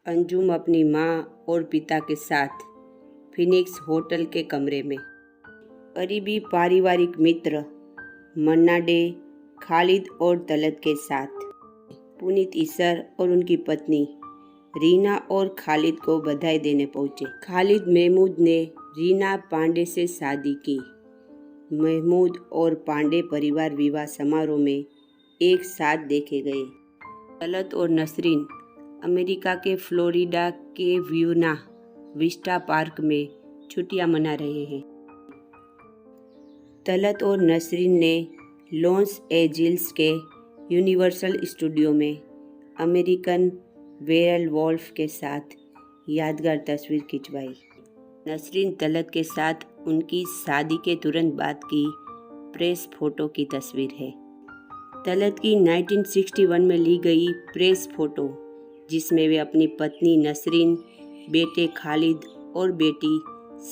अंजुम अपनी माँ और पिता के साथ फिनिक्स होटल के कमरे में। करीबी पारिवारिक मित्र मन्ना डे, खालिद और तलत के साथ पुनीत ईसर और उनकी पत्नी रीना और खालिद को बधाई देने पहुंचे। खालिद महमूद ने रीना पांडे से शादी की। महमूद और पांडे परिवार विवाह समारोह में एक साथ देखे गए। तलत और नसरीन अमेरिका के फ्लोरिडा के व्यूना विस्टा पार्क में छुट्टियां मना रहे हैं। तलत और नसरीन ने लॉस एंजिल्स के यूनिवर्सल स्टूडियो में अमेरिकन वेयरवुल्फ के साथ यादगार तस्वीर खिंचवाई। नसरीन तलत के साथ उनकी शादी के तुरंत बाद की प्रेस फोटो की तस्वीर है। तलत की 1961 में ली गई प्रेस फोटो, जिसमें वे अपनी पत्नी नसरीन, बेटे खालिद और बेटी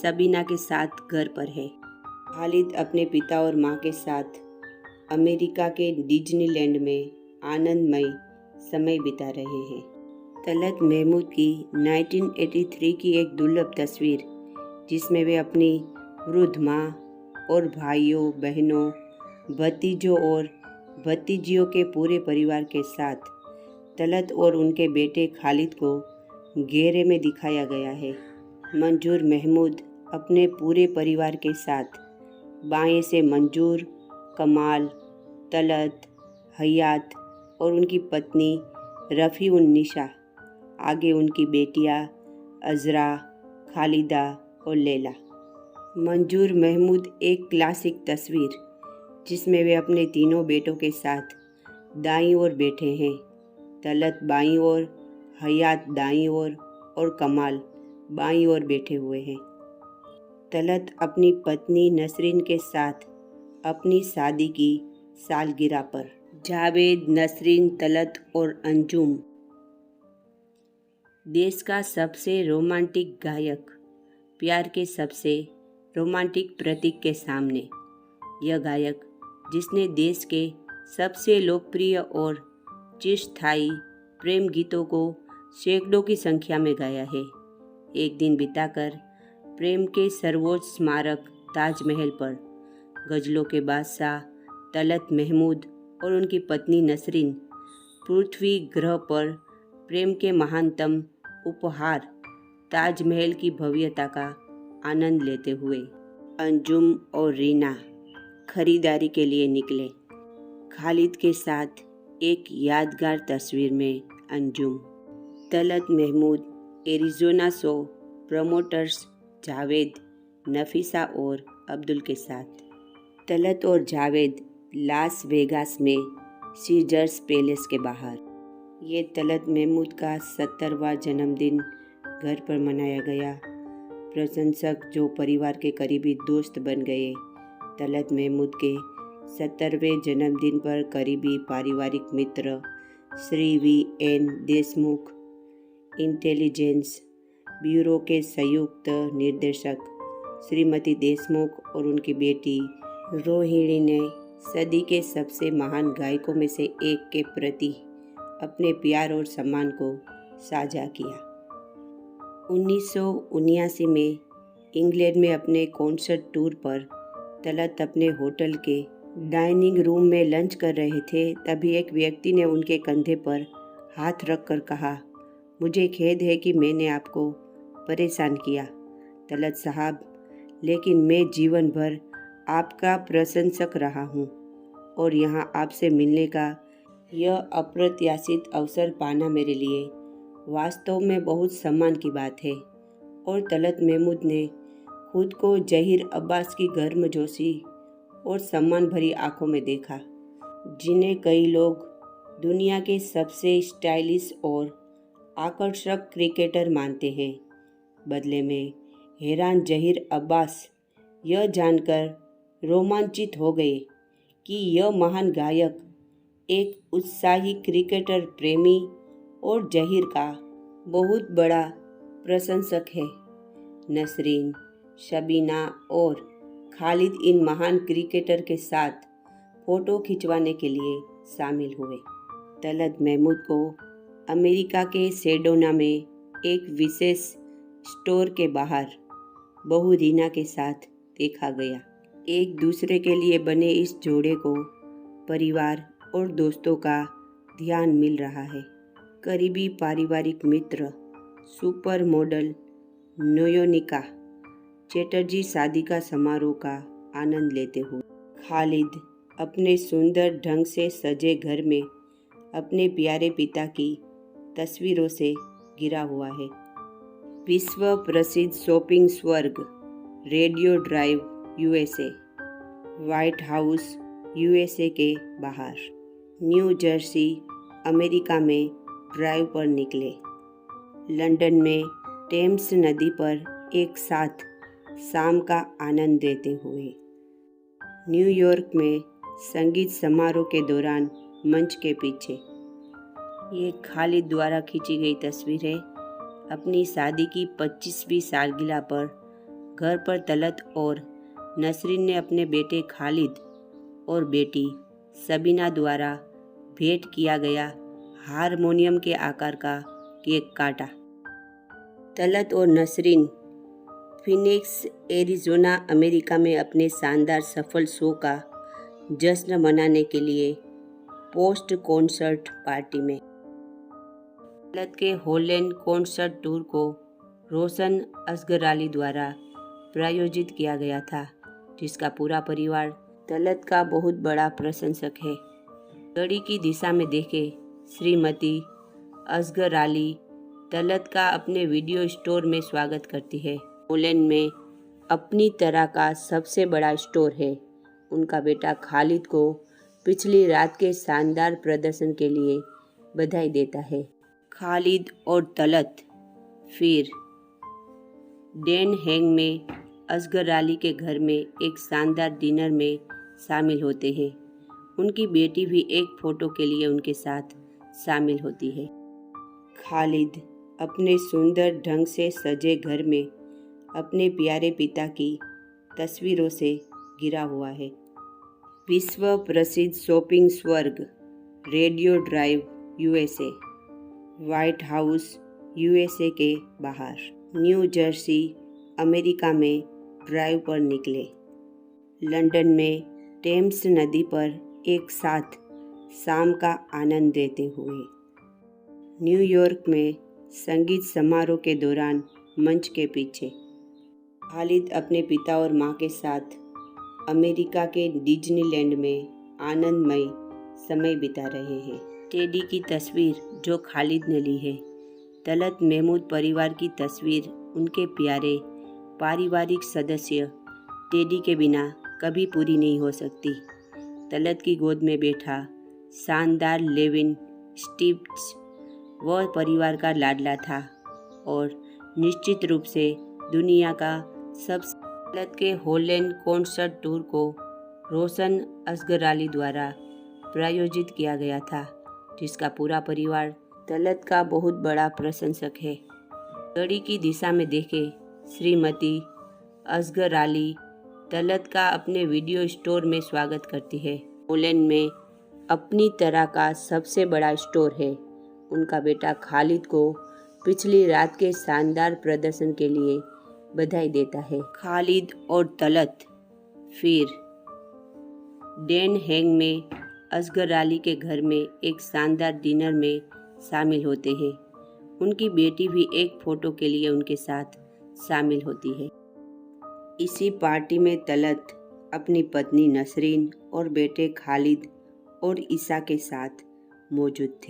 सबीना के साथ घर पर है। खालिद अपने पिता और मां के साथ अमेरिका के डिज्नीलैंड में आनंदमय समय बिता रहे हैं। तलत महमूद की 1983 की एक दुर्लभ तस्वीर, जिसमें वे अपनी वृद्ध मां और भाइयों, बहनों, भतीजों और भतीजियों के पूरे परिवार के साथ तलत और उनके बेटे खालिद को घेरे में दिखाया गया है। मंजूर महमूद अपने पूरे परिवार के साथ बाएं से मंजूर, कमाल, तलत, हयात और उनकी पत्नी रफ़ी-उन-निशा, आगे उनकी बेटियां अज़रा, खालिदा और लैला। मंजूर महमूद एक क्लासिक तस्वीर, जिसमें वे अपने तीनों बेटों के साथ दाईं ओर बैठे हैं। तलत बाईं ओर, हयात दाईं ओर और कमाल बाईं ओर बैठे हुए हैं। तलत अपनी पत्नी नसरीन के साथ अपनी शादी की सालगिरह पर। जावेद, नसरीन, तलत और अंजुम देश का सबसे रोमांटिक गायक, प्यार के सबसे रोमांटिक प्रतीक के सामने। यह गायक, जिसने देश के सबसे लोकप्रिय और चिरस्थायी प्रेम गीतों को सैकड़ों की संख्या में गाया है, एक दिन बिताकर प्रेम के सर्वोच्च स्मारक ताजमहल पर गज़लों के बादशाह तलत महमूद और उनकी पत्नी नसरीन पृथ्वी ग्रह पर प्रेम के महानतम उपहार ताजमहल की भव्यता का आनंद लेते हुए अंजुम और रीना खरीदारी के लिए निकले। खालिद के साथ एक यादगार तस्वीर में Anjum. Talat Mahmood Arizona show promoters Javed, Nafisa और अब्दुल के साथ। तलत और जावेद लास वेगास में सीजर्स पैलेस के बाहर। ये तलत महमूद का 70वां जन्मदिन घर पर मनाया गया। प्रशंसक जो परिवार के करीबी दोस्त बन गए। तलत महमूद के 70वें जन्मदिन पर करीबी पारिवारिक मित्र Shri V.N. Deshmukh, Intelligence Bureau के संयुक्त निर्देशक श्रीमती देशमुख और उनकी बेटी रोहिणी ने सदी के सबसे महान गायकों में से एक के प्रति अपने प्यार और सम्मान को साझा किया। 1979 में इंग्लैंड में अपने कॉन्सर्ट टूर पर तलत अपने होटल के डाइनिंग रूम में लंच कर रहे थे। तभी एक व्यक्ति ने उनके कंधे पर हाथ रखकर कहा, मुझे खेद है कि मैंने आपको परेशान किया तलत साहब, लेकिन मैं जीवन भर आपका प्रशंसक रहा हूँ और यहाँ आपसे मिलने का यह अप्रत्याशित अवसर पाना मेरे लिए वास्तव में बहुत सम्मान की बात है। और तलत महमूद ने खुद को जहीर अब्बास की गर्मजोशी और सम्मान भरी आंखों में देखा, जिन्हें कई लोग दुनिया के सबसे स्टाइलिश और आकर्षक क्रिकेटर मानते हैं। बदले में हैरान जहीर अब्बास यह जानकर रोमांचित हो गए कि यह महान गायक एक उत्साही क्रिकेटर प्रेमी और जहीर का बहुत बड़ा प्रशंसक है। नसरीन, शबीना और खालिद इन महान क्रिकेटर के साथ फ़ोटो खिंचवाने के लिए शामिल हुए। तलत महमूद को अमेरिका के सेडोना में एक विशेष स्टोर के बाहर बहू रीना के साथ देखा गया। एक दूसरे के लिए बने इस जोड़े को परिवार और दोस्तों का ध्यान मिल रहा है। करीबी पारिवारिक मित्र सुपर मॉडल नयोनिका चैटर्जी शादी का समारोह का आनंद लेते हुए। खालिद अपने सुंदर ढंग से सजे घर में अपने प्यारे पिता की तस्वीरों से घिरा हुआ है। विश्व प्रसिद्ध शॉपिंग स्वर्ग radio drive USA, white house USA के बाहर न्यू जर्सी अमेरिका में ड्राइव पर निकले। लंदन में टेम्स नदी पर एक साथ शाम का आनंद लेते हुए। न्यूयॉर्क में संगीत समारोह के दौरान मंच के पीछे। ये खालिद द्वारा खींची गई तस्वीर है। अपनी शादी की 25वीं सालगिरह पर घर पर तलत और नसरीन ने अपने बेटे खालिद और बेटी सबीना द्वारा भेंट किया गया हारमोनियम के आकार का केक काटा। तलत और नसरीन फिनिक्स एरिज़ोना अमेरिका में अपने शानदार सफल शो का जश्न मनाने के लिए पोस्ट कॉन्सर्ट पार्टी में। तलत के हॉलैंड कॉन्सर्ट टूर को रोशन असगराली द्वारा प्रायोजित किया गया था, जिसका पूरा परिवार तलत का बहुत बड़ा प्रशंसक है। घड़ी की दिशा में देखे श्रीमती असगराली तलत का अपने वीडियो स्टोर में स्वागत करती है। हॉलैंड में अपनी तरह का सबसे बड़ा स्टोर है। उनका बेटा खालिद को पिछली रात के शानदार प्रदर्शन के लिए बधाई देता है। खालिद और तलत फिर डेन हैंग में असगर अली के घर में एक शानदार डिनर में शामिल होते हैं। उनकी बेटी भी एक फ़ोटो के लिए उनके साथ शामिल होती है। खालिद अपने सुंदर ढंग से सजे घर में अपने प्यारे पिता की तस्वीरों से घिरा हुआ है। विश्व प्रसिद्ध शॉपिंग स्वर्ग radio drive USA, white house USA के बाहर न्यू जर्सी अमेरिका में ड्राइव पर निकले। लंदन में टेम्स नदी पर एक साथ शाम का आनंद लेते हुए। न्यूयॉर्क में संगीत समारोह के दौरान मंच के पीछे। खालिद अपने पिता और मां के साथ अमेरिका के डिज्नीलैंड में आनंदमय समय बिता रहे हैं। टेडी की तस्वीर जो खालिद ने ली है। तलत महमूद परिवार की तस्वीर उनके प्यारे पारिवारिक सदस्य टेडी के बिना कभी पूरी नहीं हो सकती। तलत की गोद में बैठा शानदार लेविन स्टिप्स वह परिवार का लाडला था और निश्चित रूप से दुनिया का सबसे। तलत के हॉलैंड कॉन्सर्ट टूर को रोशन असगराली द्वारा प्रायोजित किया गया था, जिसका पूरा परिवार तलत का बहुत बड़ा प्रशंसक है। घड़ी की दिशा में देखे श्रीमती असगराली तलत का अपने वीडियो स्टोर में स्वागत करती है। हॉलैंड में अपनी तरह का सबसे बड़ा स्टोर है। उनका बेटा खालिद को पिछली रात के शानदार प्रदर्शन के लिए बधाई देता है। खालिद और तलत फिर डेन हैंग में असगर अली के घर में एक शानदार डिनर में शामिल होते हैं। उनकी बेटी भी एक फ़ोटो के लिए उनके साथ शामिल होती है। इसी पार्टी में तलत अपनी पत्नी नसरीन और बेटे खालिद और ईसा के साथ मौजूद थे।